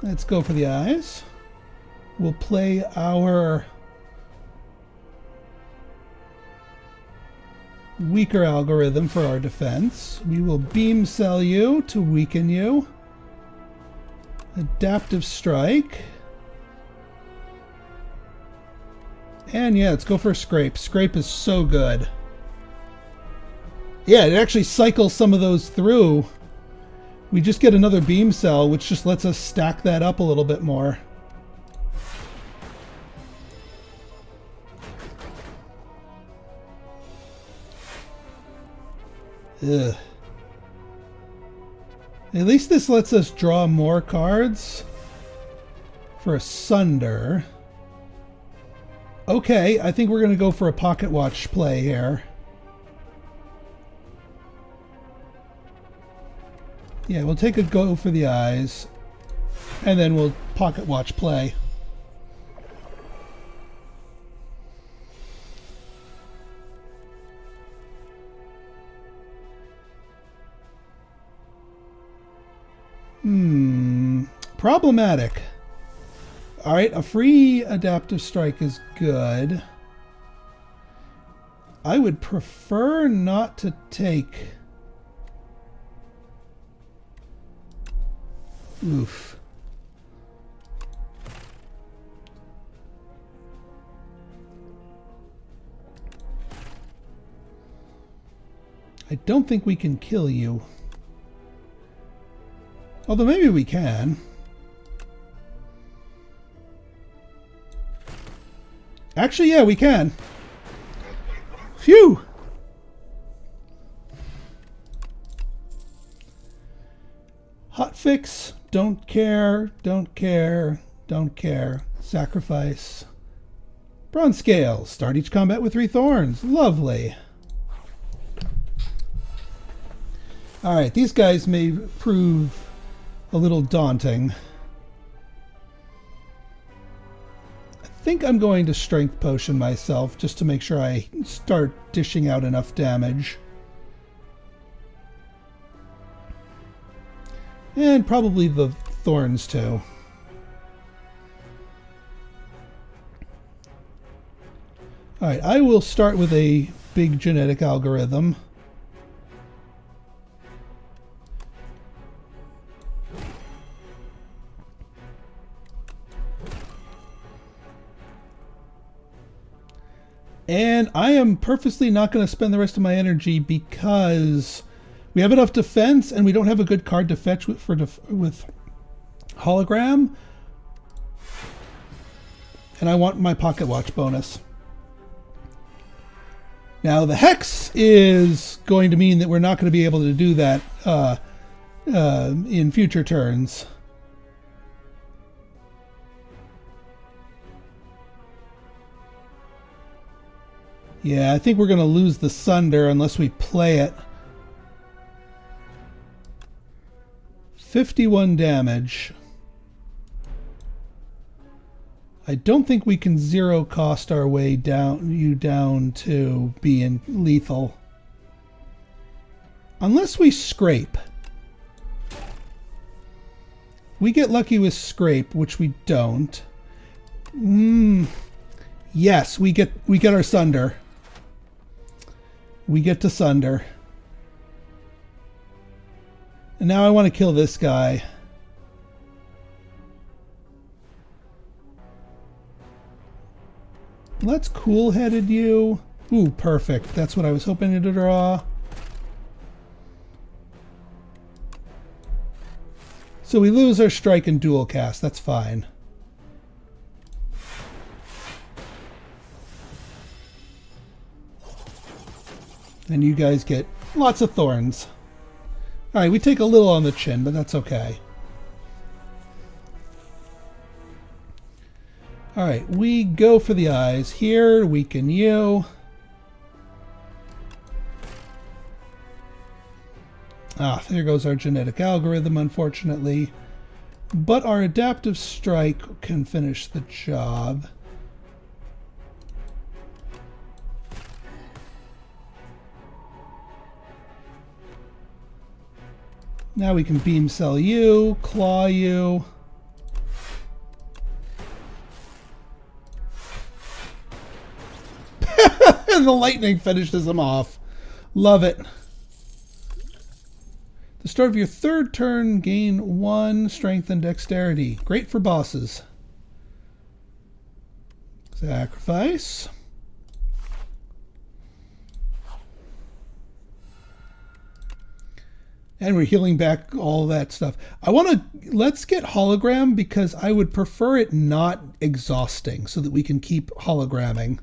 Let's go for the eyes. We'll play our weaker algorithm for our defense. We will beam cell you to weaken you. Adaptive strike. And yeah, let's go for a scrape. Scrape is so good. Yeah, it actually cycles some of those through. We just get another beam cell, which just lets us stack that up a little bit more. Ugh. At least this lets us draw more cards for a Sunder. Okay, I think we're going to go for a pocket watch play here. Yeah, we'll take a go for the eyes, and then we'll pocket watch play. Problematic. Alright, a free adaptive strike is good. I would prefer not to take... Oof. I don't think we can kill you. Although maybe we can. Actually, yeah, we can. Phew! Hotfix. Don't care. Don't care. Don't care. Sacrifice. Bronze scales. Start each combat with 3 thorns. Lovely. Alright, these guys may prove a little daunting. I think I'm going to strength potion myself just to make sure I start dishing out enough damage. And probably the thorns too. Alright, I will start with a big genetic algorithm. And I am purposely not going to spend the rest of my energy because we have enough defense and we don't have a good card to fetch with hologram. And I want my pocket watch bonus. Now the hex is going to mean that we're not going to be able to do that in future turns. Yeah, I think we're going to lose the Sunder unless we play it. 51 damage. I don't think we can zero cost our way down to being lethal. Unless we scrape. We get lucky with scrape, which we don't. Yes, we get our Sunder. We get to Sunder. And now I want to kill this guy. Let's cool-headed you. Ooh, perfect. That's what I was hoping to draw. So we lose our strike and dual cast. That's fine. And you guys get lots of thorns. Alright, we take a little on the chin, but that's okay. Alright, we go for the eyes. Here, weaken you. Ah, there goes our genetic algorithm, unfortunately. But our adaptive strike can finish the job. Now we can beam cell you, claw you. And the lightning finishes him off. Love it. The start of your third turn, gain 1 strength and dexterity. Great for bosses. Sacrifice. And we're healing back all that stuff. Let's get hologram because I would prefer it not exhausting so that we can keep hologramming.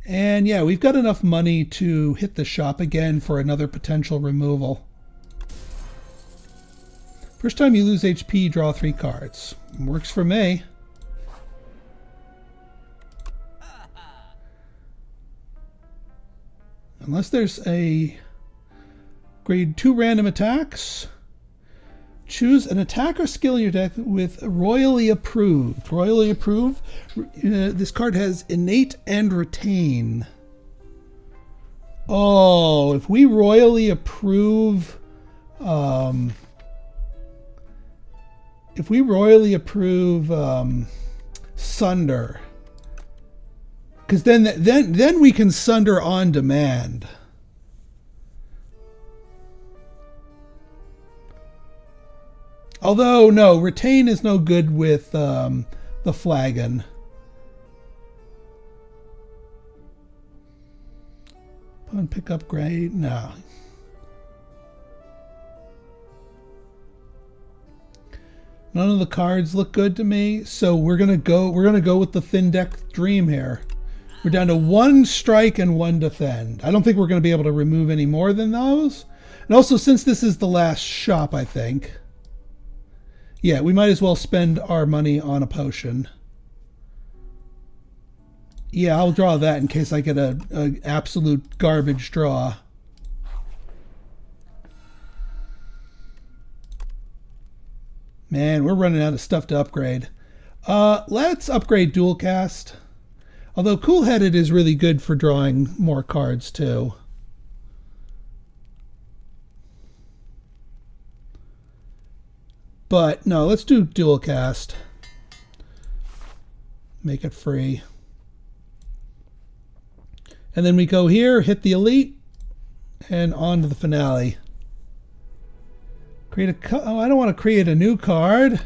And yeah, we've got enough money to hit the shop again for another potential removal. First time you lose HP, draw 3 cards. Works for me. Unless there's a grade 2 random attacks, choose an attack or skill in your deck with royally approved. Royally approved. This card has innate and retain. Oh, if we royally approve, Sunder, because then we can Sunder on demand. Although no, retain is no good with the flagon. Pawn pick up grade, no. None of the cards look good to me, so we're gonna go with the thin deck dream here. We're down to 1 strike and 1 defend. I don't think we're gonna be able to remove any more than those. And also, since this is the last shop, I think. Yeah, we might as well spend our money on a potion. Yeah, I'll draw that in case I get a absolute garbage draw. Man, we're running out of stuff to upgrade. Let's upgrade Dual Cast. Although Cool-Headed is really good for drawing more cards too. But no, let's do Dual Cast. Make it free. And then we go here, hit the Elite, and on to the finale. Create a. Oh, I don't want to create a new card.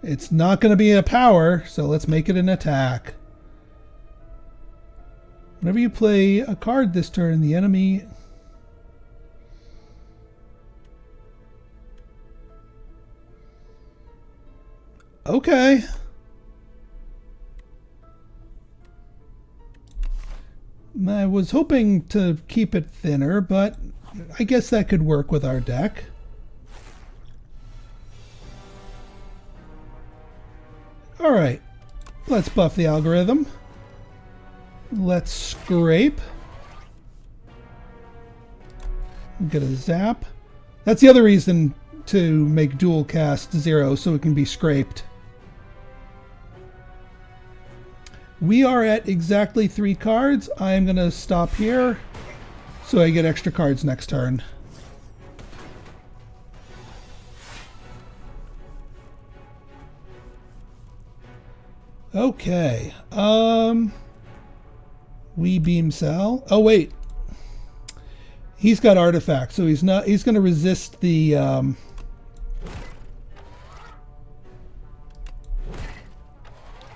It's not going to be a power, so let's make it an attack. Whenever you play a card this turn, the enemy. Okay. I was hoping to keep it thinner, but I guess that could work with our deck. Alright, let's buff the algorithm. Let's scrape. Get a zap. That's the other reason to make Dual Cast 0, so it can be scraped. We are at exactly 3 cards. I'm going to stop here so I get extra cards next turn. Okay. We beam Cell. Oh wait. He's got artifact, so he's going to resist the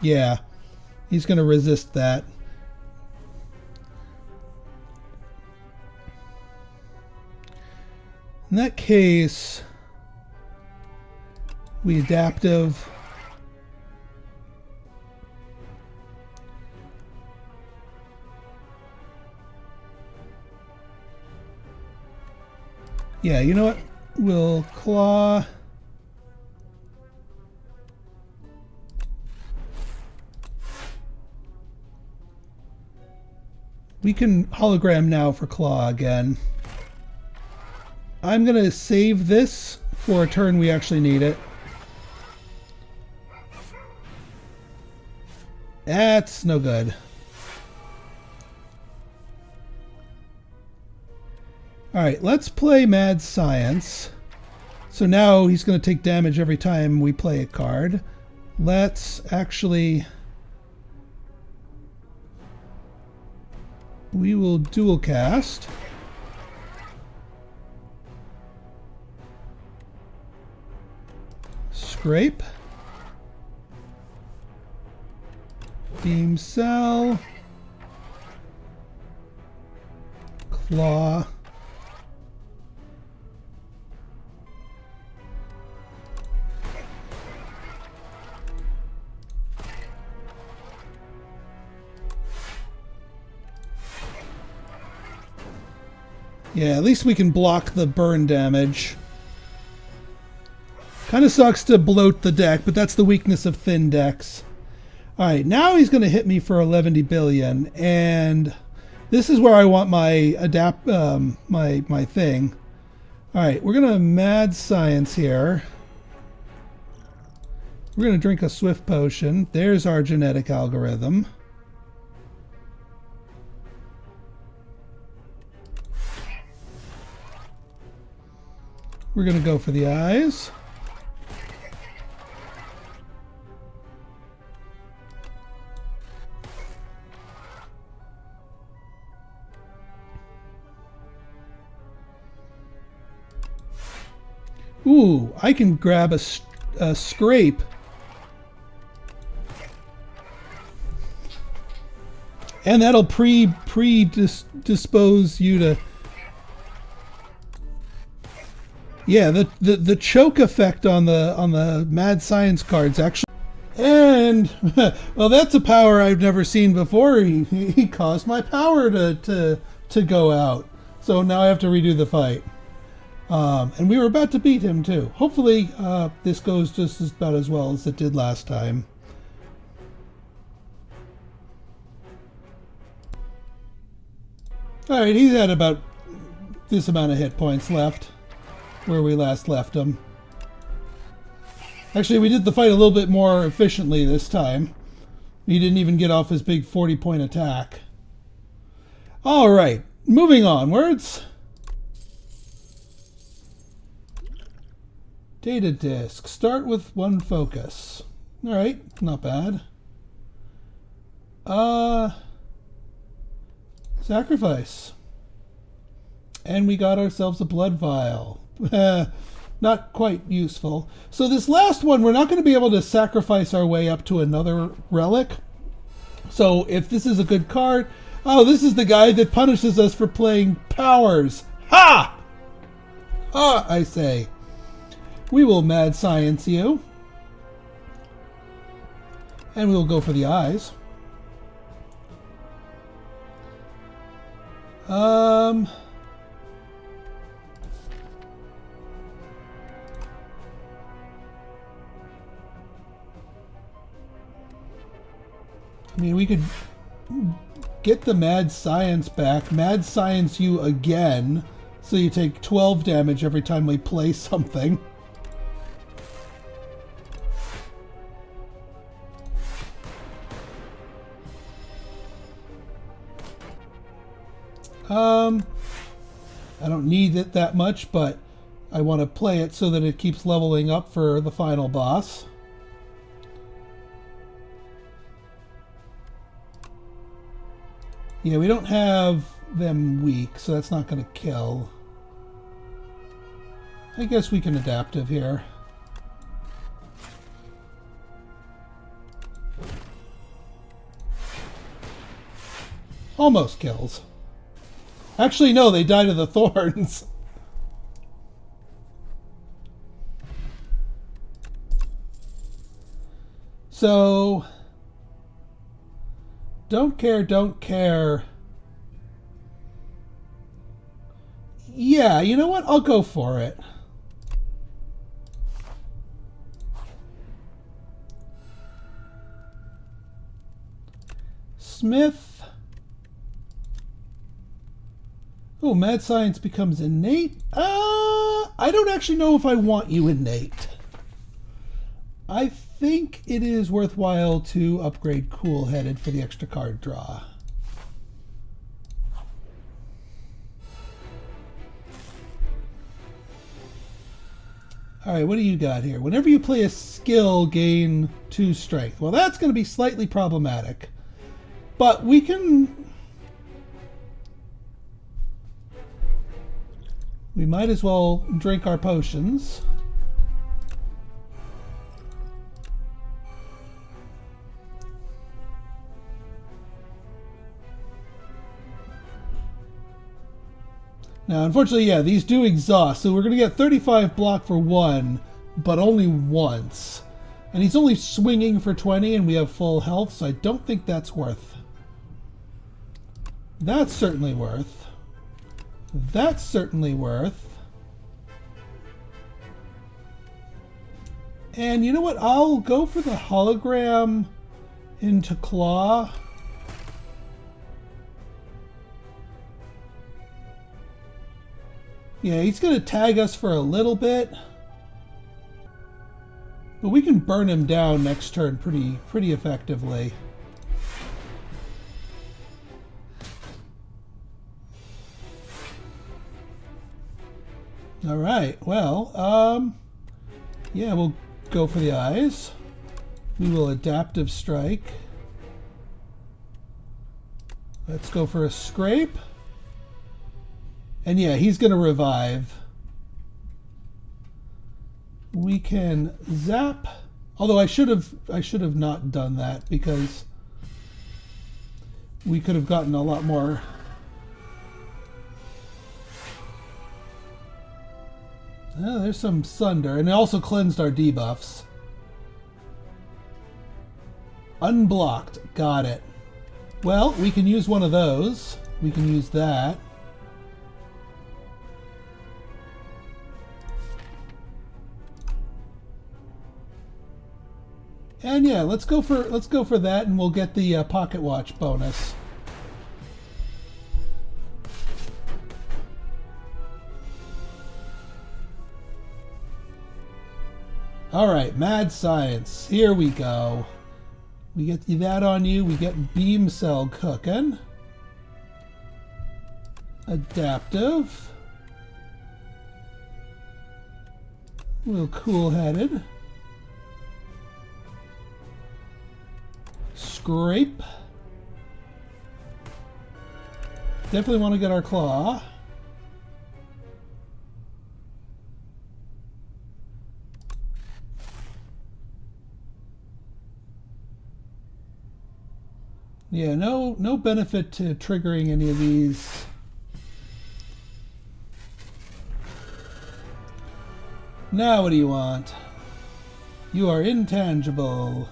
yeah. He's going to resist that. In that case, we adaptive. Yeah, you know what? We'll claw. We can hologram now for claw again. I'm going to save this for a turn we actually need it. That's no good. Alright, let's play Mad Science. So now he's going to take damage every time we play a card. Let's actually... We will dual cast. Scrape. Beam Cell. Claw. Yeah, at least we can block the burn damage. Kind of sucks to bloat the deck, but that's the weakness of thin decks. Alright, now he's going to hit me for 11 billion, and this is where I want my my thing. Alright, we're going to Mad Science here. We're going to drink a Swift Potion. There's our genetic algorithm. We're going to go for the eyes. Ooh, I can grab a scrape. And that'll predispose you to... Yeah, the choke effect on the mad science cards actually... And, well, that's a power I've never seen before. He caused my power to go out. So now I have to redo the fight. And we were about to beat him too. Hopefully this goes just about as well as it did last time. Alright, he's had about this amount of hit points left where we last left him. Actually, we did the fight a little bit more efficiently this time. He didn't even get off his big 40-point attack. Alright, moving onwards. Data disk. Start with one focus. Alright, not bad. Sacrifice. And we got ourselves a blood vial. Not quite useful. So this last one, we're not going to be able to sacrifice our way up to another relic. So if this is a good card... Oh, this is the guy that punishes us for playing powers. Ha! Ha, I say. We will mad science you. And we'll go for the eyes. I mean, we could get the mad science back, mad science you again, so you take 12 damage every time we play something. I don't need it that much, but I want to play it so that it keeps leveling up for the final boss. Yeah, we don't have them weak, so that's not going to kill. I guess we can adaptive here. Almost kills. Actually, no, they die to the thorns. So, don't care, don't care. Yeah, you know what? I'll go for it. Smith. Oh, mad science becomes innate? I don't actually know if I want you innate. I think it is worthwhile to upgrade cool-headed for the extra card draw. Alright, what do you got here? Whenever you play a skill, gain 2 strength. Well, that's going to be slightly problematic. But we can... We might as well drink our potions. Now, unfortunately, yeah, these do exhaust. So we're going to get 35 block for one, but only once. And he's only swinging for 20, and we have full health, so I don't think that's worth. That's certainly worth. That's certainly worth. And you know what? I'll go for the hologram into Claw. Yeah, he's going to tag us for a little bit. But we can burn him down next turn pretty effectively. All right, well, yeah, we'll go for the eyes. We will adaptive strike. Let's go for a scrape. And yeah, he's going to revive. We can zap. Although I should have not done that because we could have gotten a lot more. Oh, there's some Sunder, and it also cleansed our debuffs. Unblocked. Got it. Well, we can use one of those. We can use that. And yeah, let's go for that, and we'll get the pocket watch bonus. All right, mad science. Here we go. We get that on you. We get beam cell cooking. Adaptive. A little cool-headed. Scrape. Definitely want to get our claw. Yeah, no benefit to triggering any of these. Now what do you want? You are intangible.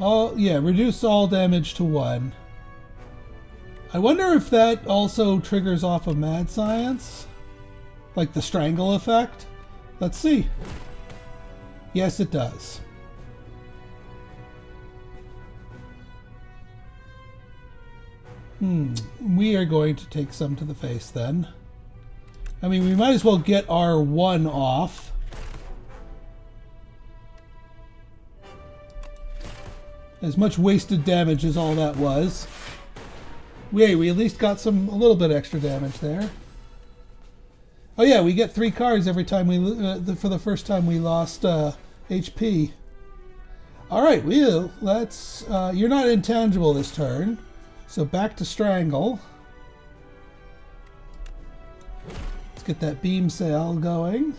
Reduce all damage to 1. I wonder if that also triggers off of mad science? Like the strangle effect? Let's see. Yes, it does. We are going to take some to the face then. I mean, we might as well get our 1 off. As much wasted damage as all that was. We at least got a little bit extra damage there. Oh yeah, we get 3 cards every time for the first time we lost HP. All right, let's. You're not intangible this turn, so back to strangle. Let's get that beam sail going.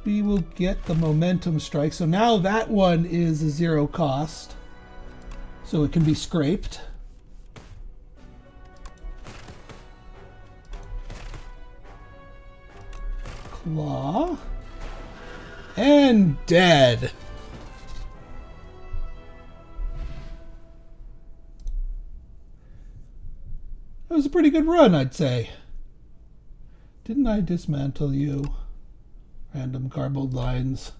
We will get the momentum strike. So now that one is a 0 cost. So it can be scraped. Claw. And dead. That was a pretty good run, I'd say. Didn't I dismantle you? Random garbled lines.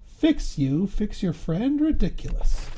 Fix you, fix your friend, ridiculous.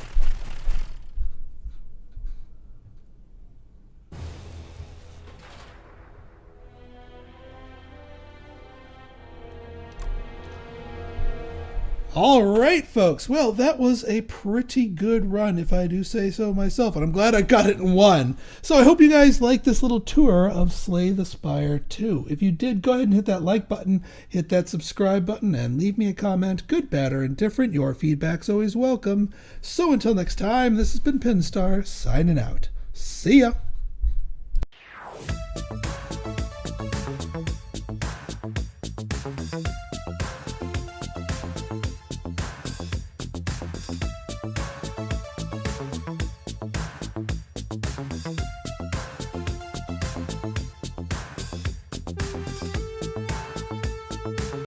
All right, folks. Well, that was a pretty good run, if I do say so myself, and I'm glad I got it in 1. So I hope you guys liked this little tour of Slay the Spire II. If you did, go ahead and hit that like button, hit that subscribe button, and leave me a comment, good, bad, or indifferent. Your feedback's always welcome. So until next time, this has been Pinstar, signing out. See ya!